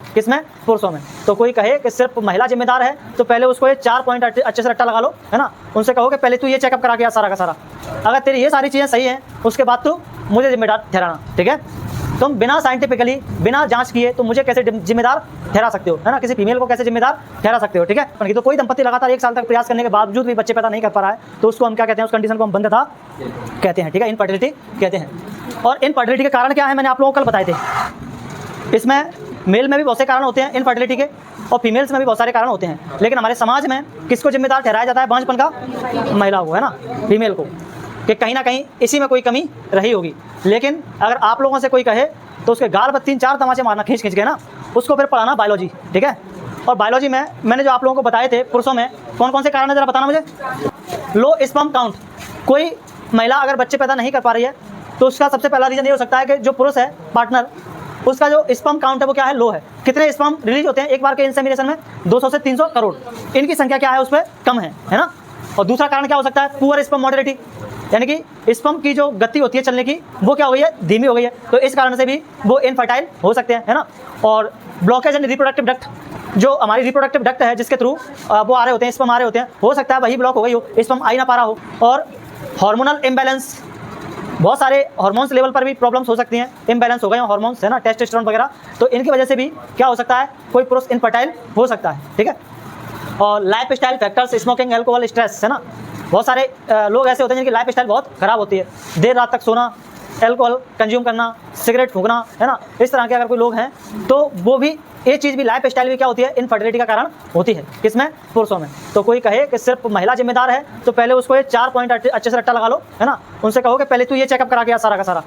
किसमें? पुरुषों में। तो कोई कहे कि सिर्फ महिला जिम्मेदार है तो पहले उसको ये 4 पॉइंट अच्छे से रट्टा लगा लो, है ना। उनसे कहो कि पहले तू ये चेकअप करा के आ सारा का सारा, अगर तेरी ये सारी चीज़ें सही हैं उसके बाद तू मुझे जिम्मेदार ठहराना, ठीक है। तुम बिना साइंटिफिकली, बिना जांच किए तुम मुझे कैसे जिम्मेदार ठहरा सकते हो, है ना, किसी फीमेल को कैसे जिम्मेदार ठहरा सकते हो, ठीक है। तो कोई दंपति लगातार 1 साल तक प्रयास करने के बावजूद भी बच्चे पैदा नहीं कर पा रहा है तो उसको हम क्या कहते हैं? उस कंडीशन को हम बंधता कहते हैं, ठीक है, इनफर्टिलिटी कहते हैं। और इनफर्टिलिटी के कारण क्या है मैंने आप लोगों को कल बताए थे। इसमें मेल में भी बहुत से कारण होते हैं इनफर्टिलिटी के और फीमेल्स में भी बहुत सारे कारण होते हैं, लेकिन हमारे समाज में किसको जिम्मेदार ठहराया जाता है बांझपन का? महिला को, है ना, फीमेल को, कि कहीं ना कहीं इसी में कोई कमी रही होगी। लेकिन अगर आप लोगों से कोई कहे तो उसके गाल पर 3-4 तमाचे मारना खींच के ना, उसको फिर पढ़ाना बायोलॉजी, ठीक है। और बायोलॉजी में मैंने जो आप लोगों को बताए थे पुरुषों में कौन कौन से कारण है ज़रा बताना मुझे। लो स्पर्म काउंट, कोई महिला अगर बच्चे पैदा नहीं कर पा रही है तो उसका सबसे पहला रीज़न ये हो सकता है कि जो पुरुष है पार्टनर, उसका जो स्पर्म काउंट है वो क्या है? लो है। कितने स्पर्म रिलीज होते हैं एक बार के इंसेमिनेशन में? 200 से 300 करोड़। इनकी संख्या क्या है? उस पर कम है ना। और दूसरा कारण क्या हो सकता है? पुअर स्पर्म मोटिलिटी, यानी कि स्पर्म की जो गति होती है चलने की वो क्या हो गई है? धीमी हो गई है। तो इस कारण से भी वो इनफर्टाइल हो सकते हैं, है ना। और ब्लॉकेज एंड रिप्रोडक्टिव डक्ट, जो हमारी रिप्रोडक्टिव डक्ट है जिसके थ्रू वो आ रहे होते हैं, स्पर्म आ रहे होते हैं, हो सकता है वही ब्लॉक हो गई हो, स्पर्म आ ही ना पा रहा हो। और हार्मोनल इम्बैलेंस, बहुत सारे हार्मोन्स लेवल पर भी प्रॉब्लम्स हो सकती हैं, इम्बैलेंस हो गए हार्मोन्स, है ना, टेस्टोस्टेरोन वगैरह, तो इनकी वजह से भी क्या हो सकता है? कोई पुरुष इनफर्टाइल हो सकता है, ठीक है। और life style factors, smoking, alcohol, stress, है ना, बहुत सारे लोग ऐसे होते हैं जिनकी लाइफ स्टाइल बहुत ख़राब होती है, देर रात तक सोना, एल्कोहल कंज्यूम करना, सिगरेट फूंकना, है ना, इस तरह के अगर कोई लोग हैं तो वो भी, ये चीज़ भी, लाइफ स्टाइल भी क्या होती है? इनफर्टिलिटी का कारण होती है। किसमें? पुरुषों में। तो कोई कहे कि सिर्फ महिला जिम्मेदार है तो पहले उसको ये 4 पॉइंट अच्छे से रट्टा लगा लो, है ना। उनसे कहो कि पहले तू ये चेकअप करा के आ सारा का सारा,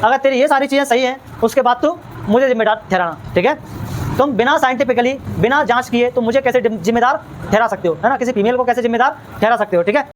अगर तेरी ये सारी चीज़ें सही हैं उसके बाद तू मुझे जिम्मेदार ठहराना, ठीक है। तुम बिना साइंटिफिकली, बिना जांच किए तुम मुझे कैसे जिम्मेदार ठहरा सकते हो, है ना, किसी फीमेल को कैसे जिम्मेदार ठहरा सकते हो, ठीक है।